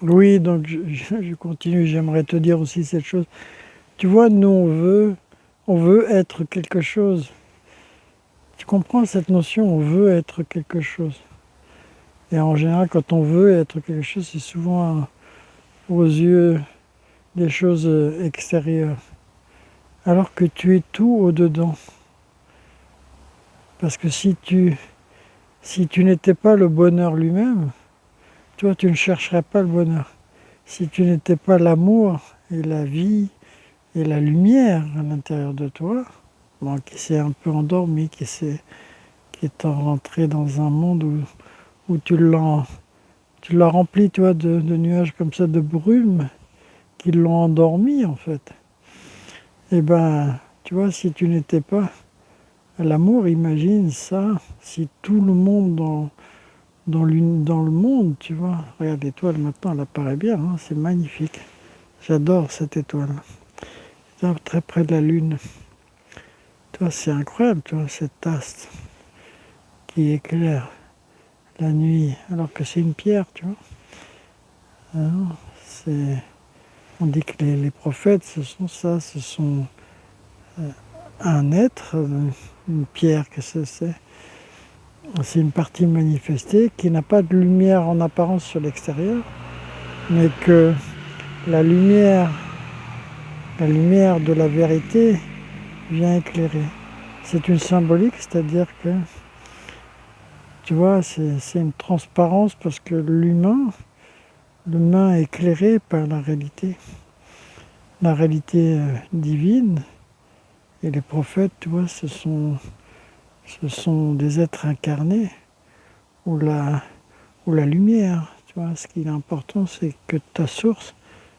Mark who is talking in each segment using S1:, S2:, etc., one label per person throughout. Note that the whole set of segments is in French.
S1: Oui, donc je continue, j'aimerais te dire aussi cette chose. Tu vois, nous on veut être quelque chose. Tu comprends cette notion, on veut être quelque chose. Et en général, quand on veut être quelque chose, c'est souvent aux yeux des choses extérieures. Alors que tu es tout au-dedans. Parce que si tu n'étais pas le bonheur lui-même, toi, tu ne chercherais pas le bonheur. Si tu n'étais pas l'amour et la vie et la lumière à l'intérieur de toi, bon, qui s'est un peu endormi, qui est rentré dans un monde où tu l'as rempli, toi, de nuages comme ça, de brume, qui l'ont endormi, en fait. Eh ben, tu vois, si tu n'étais pas l'amour, imagine ça, si tout le monde dans le monde, tu vois, regarde l'étoile maintenant, elle apparaît bien, hein, c'est magnifique. J'adore cette étoile. C'est très près de la Lune. Toi, c'est incroyable, tu vois, cet astre qui éclaire la nuit, alors que c'est une pierre, tu vois. Alors, on dit que les prophètes, ce sont ça, ce sont un être, une pierre, que c'est. C'est une partie manifestée qui n'a pas de lumière en apparence sur l'extérieur, mais que la lumière, la lumière de la vérité vient éclairer. C'est une symbolique, c'est-à-dire que, tu vois, c'est une transparence parce que l'humain est éclairé par la réalité divine. Et les prophètes, tu vois, ce sont des êtres incarnés où la lumière, tu vois, ce qui est important, c'est que ta source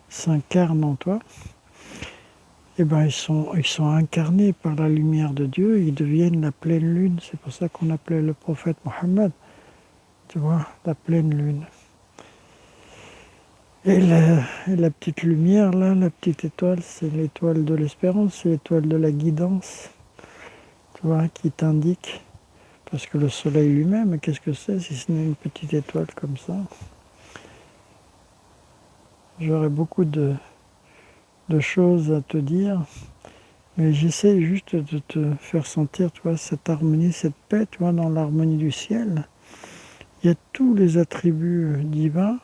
S1: s'incarne en toi. Eh ben, ils sont incarnés par la lumière de Dieu, ils deviennent la pleine lune. C'est pour ça qu'on appelait le prophète Mohammed, tu vois, la pleine lune. Et la petite lumière, là, la petite étoile, c'est l'étoile de l'espérance, c'est l'étoile de la guidance, tu vois, qui t'indique. Parce que le soleil lui-même, qu'est-ce que c'est si ce n'est une petite étoile comme ça? J'aurais beaucoup de choses à te dire, mais j'essaie juste de te faire sentir, tu vois, cette harmonie, cette paix, tu vois, dans l'harmonie du ciel. Il y a tous les attributs divins,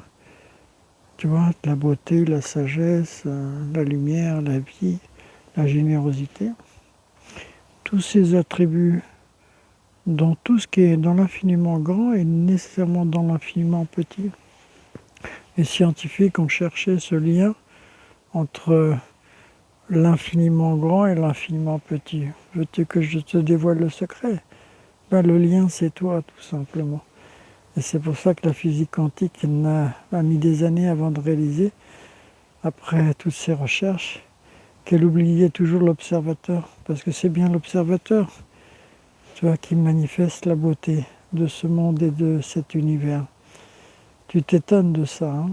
S1: tu vois, la beauté, la sagesse, la lumière, la vie, la générosité. Tous ces attributs dans tout ce qui est dans l'infiniment grand et nécessairement dans l'infiniment petit. Les scientifiques ont cherché ce lien entre l'infiniment grand et l'infiniment petit. Veux-tu que je te dévoile le secret? Ben, le lien, c'est toi, tout simplement. Et c'est pour ça que la physique quantique a mis des années avant de réaliser, après toutes ces recherches, qu'elle oubliait toujours l'observateur. Parce que c'est bien l'observateur, tu vois, qui manifeste la beauté de ce monde et de cet univers. Tu t'étonnes de ça, hein?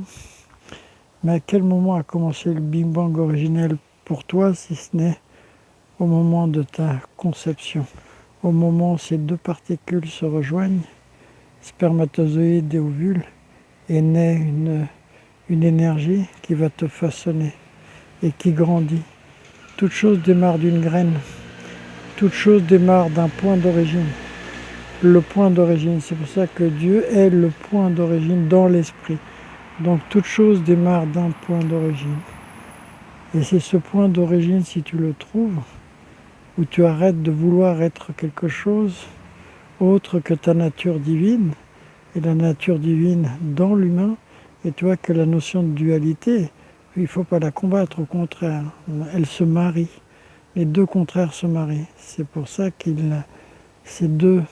S1: Mais à quel moment a commencé le Big Bang originel pour toi, si ce n'est au moment de ta conception, au moment où ces deux particules se rejoignent, spermatozoïde et ovule, et naît une énergie qui va te façonner et qui grandit. Toute chose démarre d'une graine, toute chose démarre d'un point d'origine. Le point d'origine, c'est pour ça que Dieu est le point d'origine dans l'esprit. Donc toute chose démarre d'un point d'origine. Et c'est ce point d'origine, si tu le trouves, où tu arrêtes de vouloir être quelque chose autre que ta nature divine, et la nature divine dans l'humain, et tu vois que la notion de dualité, il ne faut pas la combattre, au contraire, elle se marie. Les deux contraires se marient. C'est pour ça ces deux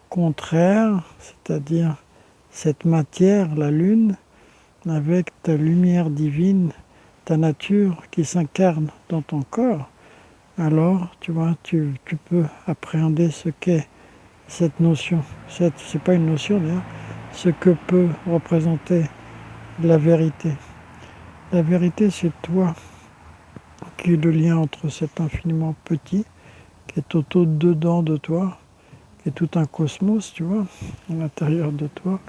S1: contraires, c'est-à-dire cette matière, la lune, avec ta lumière divine, ta nature qui s'incarne dans ton corps, alors tu vois, tu peux appréhender ce qu'est cette notion. C'est pas une notion d'ailleurs, ce que peut représenter la vérité. La vérité, c'est toi qui est le lien entre cet infiniment petit, qui est au-dedans de toi, qui est tout un cosmos, tu vois, à l'intérieur de toi,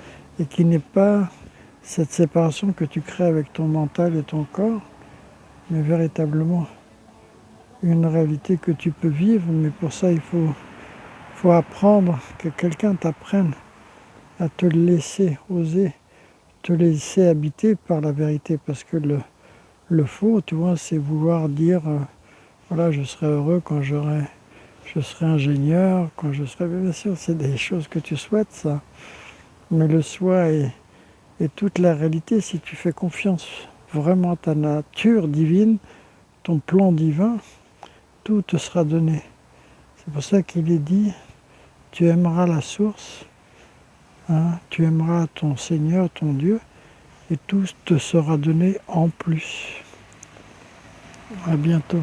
S1: et qui n'est pas cette séparation que tu crées avec ton mental et ton corps, mais véritablement une réalité que tu peux vivre, mais pour ça il faut apprendre, que quelqu'un t'apprenne à te laisser oser, te laisser habiter par la vérité, parce que le faux, tu vois, c'est vouloir dire, voilà, je serai heureux quand je serai ingénieur, quand je serai... Bien sûr, c'est des choses que tu souhaites, ça, mais le soi est toute la réalité. Si tu fais confiance vraiment à ta nature divine, ton plan divin, tout te sera donné. C'est pour ça qu'il est dit, tu aimeras la source, hein, tu aimeras ton Seigneur, ton Dieu, et tout te sera donné en plus. À bientôt.